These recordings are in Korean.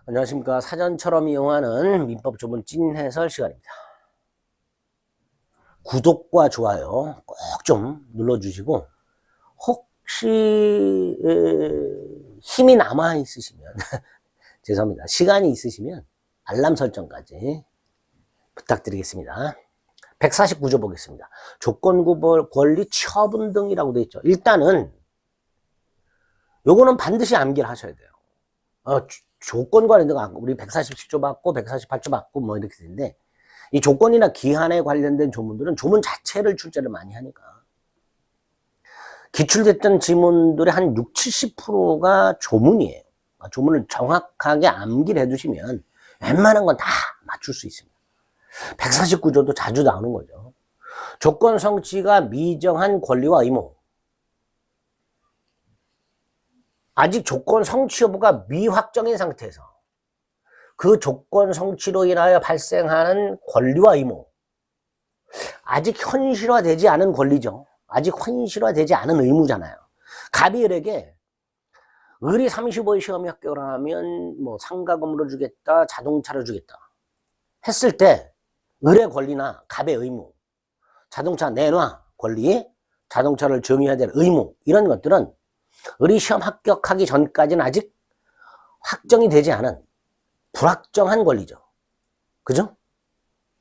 안녕하십니까. 사전처럼 이용하는 민법 조문 찐 해설 시간입니다. 구독과 좋아요 꼭 좀 눌러주시고, 혹시 힘이 남아 있으시면 죄송합니다. 시간이 있으시면 알람 설정까지 부탁드리겠습니다. 149조 보겠습니다. 조건구 권리 처분 등이라고 되어 있죠. 일단은 요거는 반드시 암기를 하셔야 돼요. 조건 관련된 거, 우리 147조 받고 148조 받고 뭐 이렇게 되는데, 이 조건이나 기한에 관련된 조문들은 조문 자체를 출제를 많이 하니까 기출됐던 지문들의 한 60, 70%가 조문이에요. 조문을 정확하게 암기를 해두시면 웬만한 건 다 맞출 수 있습니다. 149조도 자주 나오는 거죠. 조건 성취가 미정한 권리와 의무. 아직 조건 성취 여부가 미확정인 상태에서 그 조건 성취로 인하여 발생하는 권리와 의무, 아직 현실화되지 않은 권리죠. 아직 현실화되지 않은 의무잖아요. 갑이을에게 을이 35일 시험에 합격을 하면 뭐 상가 건물을 주겠다, 자동차를 주겠다 했을 때 을의 권리나 갑의 의무, 자동차 내놔 권리, 자동차를 정의해야 될 의무, 이런 것들은 을이 시험 합격하기 전까지는 아직 확정이 되지 않은 불확정한 권리죠. 그죠?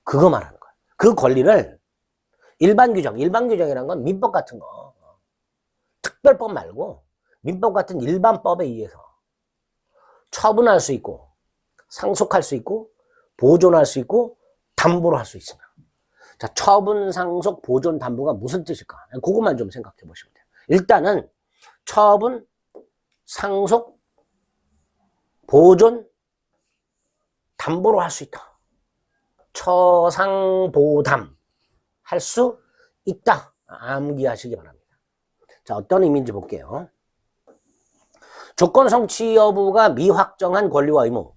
그거 말하는 거예요. 그 권리를 일반 규정이란 건 민법 같은 거, 특별법 말고 민법 같은 일반법에 의해서 처분할 수 있고, 상속할 수 있고, 보존할 수 있고, 담보를 할 수 있습니다. 자, 처분, 상속, 보존, 담보가 무슨 뜻일까? 그것만 좀 생각해 보시면 돼요. 일단은 처분, 상속, 보존, 담보로 할 수 있다. 처상보담 할 수 있다. 암기하시기 바랍니다. 자, 어떤 의미인지 볼게요. 조건 성취 여부가 미확정한 권리와 의무.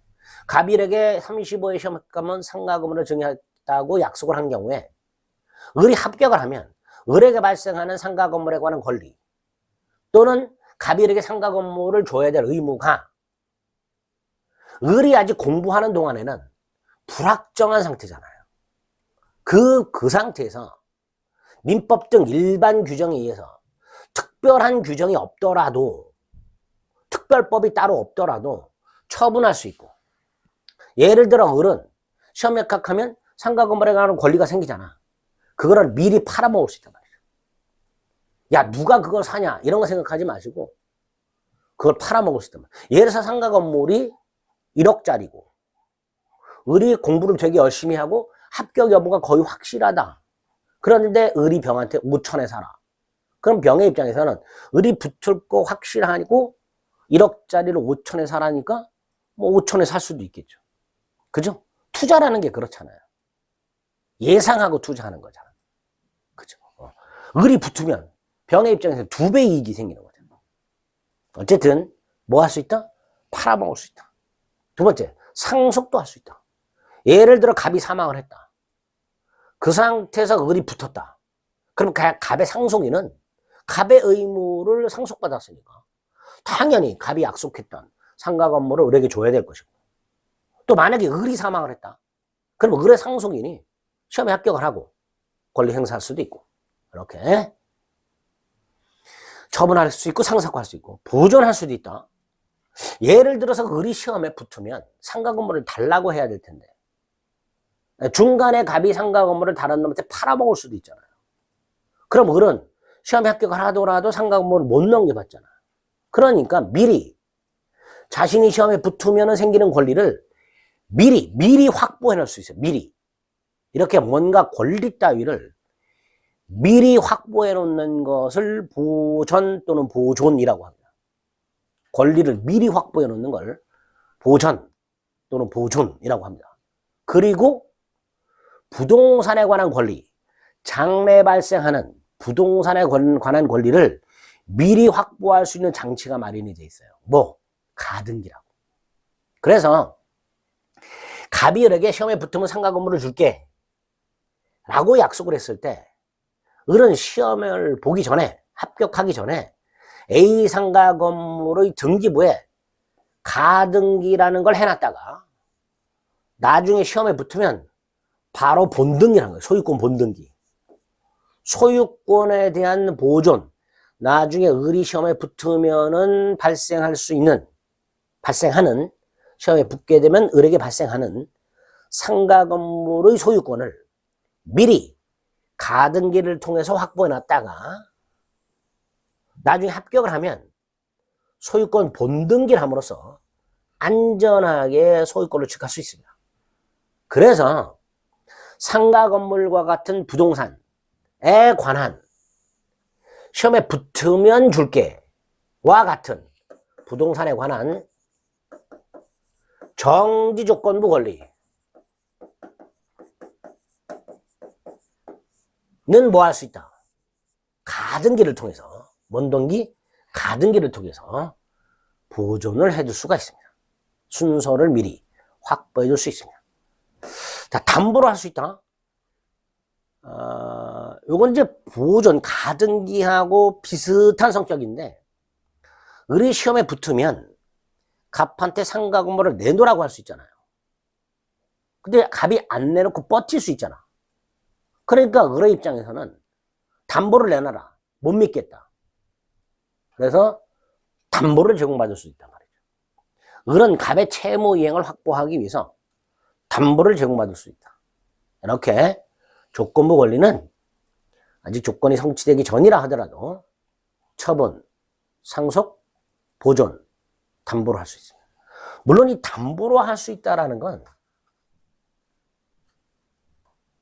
갑일에게 35회 시험 합격하면 상가금으로 정의했다고 약속을 한 경우에 을이 합격을 하면 을에게 발생하는 상가 건물에 관한 권리 또는 갑일에게 상가 건물을 줘야 될 의무가 을이 아직 공부하는 동안에는 불확정한 상태잖아요. 그 상태에서 민법 등 일반 규정에 의해서 특별한 규정이 없더라도, 특별법이 따로 없더라도 처분할 수 있고, 예를 들어 을은 시험 합격하면 상가 건물에 관한 권리가 생기잖아. 그거를 미리 팔아먹을 수 있단 말이죠. 야, 누가 그걸 사냐 이런 거 생각하지 마시고 그걸 팔아먹을 수 있단 말이에요. 예를 들어서 상가 건물이 1억짜리고 을이 공부를 되게 열심히 하고 합격 여부가 거의 확실하다. 그런데 을이 병한테 5천에 사라. 그럼 병의 입장에서는 을이 붙을 거 확실하고 1억짜리를 5천에 사라니까 뭐 5천에 살 수도 있겠죠. 그죠? 투자라는 게 그렇잖아요. 예상하고 투자하는 거잖아. 그죠? 을이 붙으면 병의 입장에서 2배 이익이 생기는 거죠. 어쨌든 뭐 할 수 있다? 팔아먹을 수 있다. 두 번째, 상속도 할 수 있다. 예를 들어 갑이 사망을 했다. 그 상태에서 을이 붙었다. 그럼 갑의 상속인은 갑의 의무를 상속받았으니까 당연히 갑이 약속했던 상가 건물을 을에게 줘야 될 것이고, 또 만약에 을이 사망을 했다. 그럼 을의 상속인이 시험에 합격을 하고 권리 행사할 수도 있고, 이렇게 처분할 수 있고 상속할 수 있고 보존할 수도 있다. 예를 들어서 을이 시험에 붙으면 상가 건물을 달라고 해야 될 텐데 중간에 갑이 상가 건물을 다른 놈한테 팔아먹을 수도 있잖아요. 그럼 을은 시험에 합격을 하더라도 상가 건물을 못 넘겨봤잖아. 그러니까 미리 자신이 시험에 붙으면 생기는 권리를 미리 확보해 놓을 수 있어요. 미리. 이렇게 뭔가 권리 따위를 미리 확보해 놓는 것을 보전 또는 보존이라고 합니다. 권리를 미리 확보해 놓는 걸 보전 또는 보존이라고 합니다. 그리고 부동산에 관한 권리, 장래 발생하는 부동산에 관한 권리를 미리 확보할 수 있는 장치가 마련이 되어 있어요. 뭐? 가등기라고. 그래서 갑이 을에게 시험에 붙으면 상가 건물을 줄게 라고 약속을 했을 때 을은 시험을 보기 전에, 합격하기 전에 A 상가 건물의 등기부에 가등기라는 걸 해놨다가 나중에 시험에 붙으면 바로 본등기라는 거예요. 소유권 본등기. 소유권에 대한 보존. 나중에 의리 시험에 붙으면은 발생하는 시험에 붙게 되면 을에게 발생하는 상가 건물의 소유권을 미리 가등기를 통해서 확보해 놨다가 나중에 합격을 하면 소유권 본등기를 함으로써 안전하게 소유권을 취득할 수 있습니다. 그래서 상가 건물과 같은 부동산에 관한 시험에 붙으면 줄게와 같은 부동산에 관한 정지조건부 권리는 뭐 할 수 있다? 가등기를 통해서, 원동기 가등기를 통해서 보존을 해둘 수가 있습니다. 순서를 미리 확보해 줄 수 있습니다. 자, 담보로 할 수 있다. 요건 이제 보존, 가등기하고 비슷한 성격인데, 의리 시험에 붙으면 갑한테 상가 건물을 내놓으라고 할 수 있잖아요. 근데 갑이 안 내놓고 버틸 수 있잖아. 그러니까 을의 입장에서는 담보를 내놔라. 못 믿겠다. 그래서 담보를 제공받을 수 있단 말이죠. 을은 갑의 채무 이행을 확보하기 위해서 담보를 제공받을 수 있다. 이렇게 조건부 권리는 아직 조건이 성취되기 전이라 하더라도 처분, 상속, 보존, 담보로 할 수 있습니다. 물론 이 담보로 할 수 있다라는 건,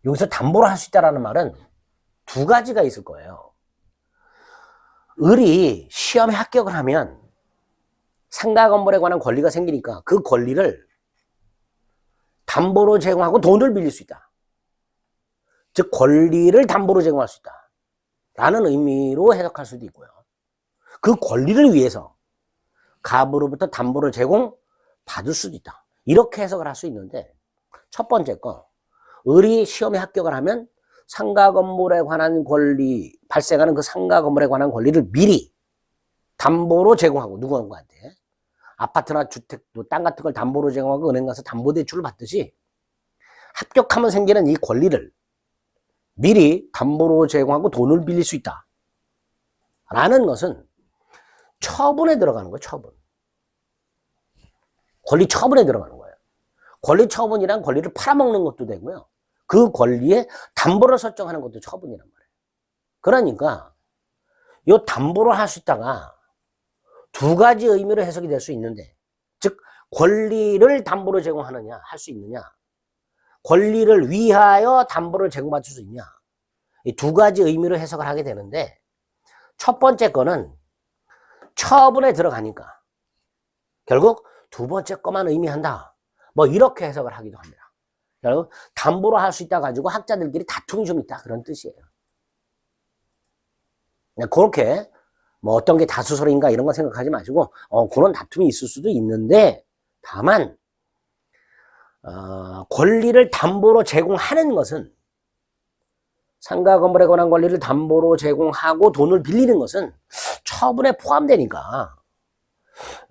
여기서 담보로 할 수 있다라는 말은 두 가지가 있을 거예요. 을이 시험에 합격을 하면 상가 건물에 관한 권리가 생기니까 그 권리를 담보로 제공하고 돈을 빌릴 수 있다. 즉 권리를 담보로 제공할 수 있다 라는 의미로 해석할 수도 있고요. 그 권리를 위해서 갑으로부터 담보를 제공받을 수도 있다. 이렇게 해석을 할 수 있는데, 첫 번째 거, 을이 시험에 합격을 하면 상가 건물에 관한 권리, 발생하는 그 상가 건물에 관한 권리를 미리 담보로 제공하고, 누구한테? 아파트나 주택, 땅 같은 걸 담보로 제공하고 은행 가서 담보대출을 받듯이 합격하면 생기는 이 권리를 미리 담보로 제공하고 돈을 빌릴 수 있다 라는 것은 처분에 들어가는 거예요. 처분. 권리 처분에 들어가는 거예요. 권리 처분이란 권리를 팔아먹는 것도 되고요. 그 권리에 담보를 설정하는 것도 처분이란 말이에요. 그러니까 이 담보를 할 수 있다가 두 가지 의미로 해석이 될 수 있는데, 즉 권리를 담보로 제공하느냐, 할 수 있느냐, 권리를 위하여 담보를 제공받을 수 있냐, 이 두 가지 의미로 해석을 하게 되는데, 첫 번째 거는 처분에 들어가니까 결국 두 번째 거만 의미한다, 뭐 이렇게 해석을 하기도 합니다. 결국 담보로 할 수 있다 가지고 학자들끼리 다툼이 좀 있다, 그런 뜻이에요. 그렇게 뭐 어떤 게 다수설인가 이런 거 생각하지 마시고 그런 다툼이 있을 수도 있는데, 다만 권리를 담보로 제공하는 것은, 상가 건물에 관한 권리를 담보로 제공하고 돈을 빌리는 것은 처분에 포함되니까,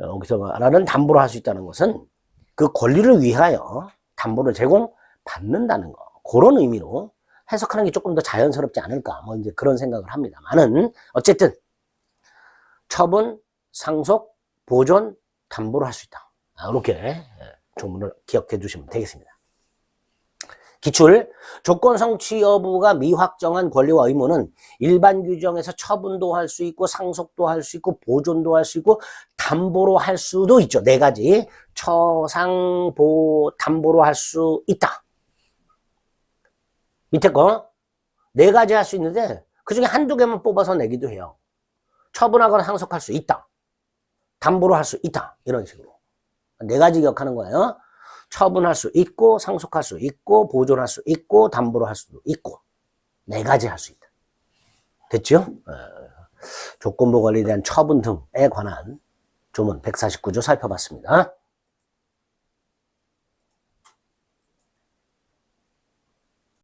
여기서 말하는 담보로 할 수 있다는 것은 그 권리를 위하여 담보를 제공받는다는 거, 그런 의미로 해석하는 게 조금 더 자연스럽지 않을까, 뭐 이제 그런 생각을 합니다만은, 어쨌든 처분, 상속, 보존, 담보로 할 수 있다. 이렇게 조문을 기억해 주시면 되겠습니다. 기출, 조건 성취 여부가 미확정한 권리와 의무는 일반 규정에서 처분도 할 수 있고 상속도 할 수 있고 보존도 할 수 있고 담보로 할 수도 있죠. 네 가지. 처상, 보, 담보로 할 수 있다. 밑에 거 네 가지 할 수 있는데 그중에 한두 개만 뽑아서 내기도 해요. 처분하거나 상속할 수 있다. 담보로 할 수 있다. 이런 식으로. 네 가지 기억하는 거예요. 처분할 수 있고, 상속할 수 있고, 보존할 수 있고, 담보로 할 수도 있고. 네 가지 할 수 있다. 됐죠? 조건부 권리에 대한 처분 등에 관한 조문 149조 살펴봤습니다.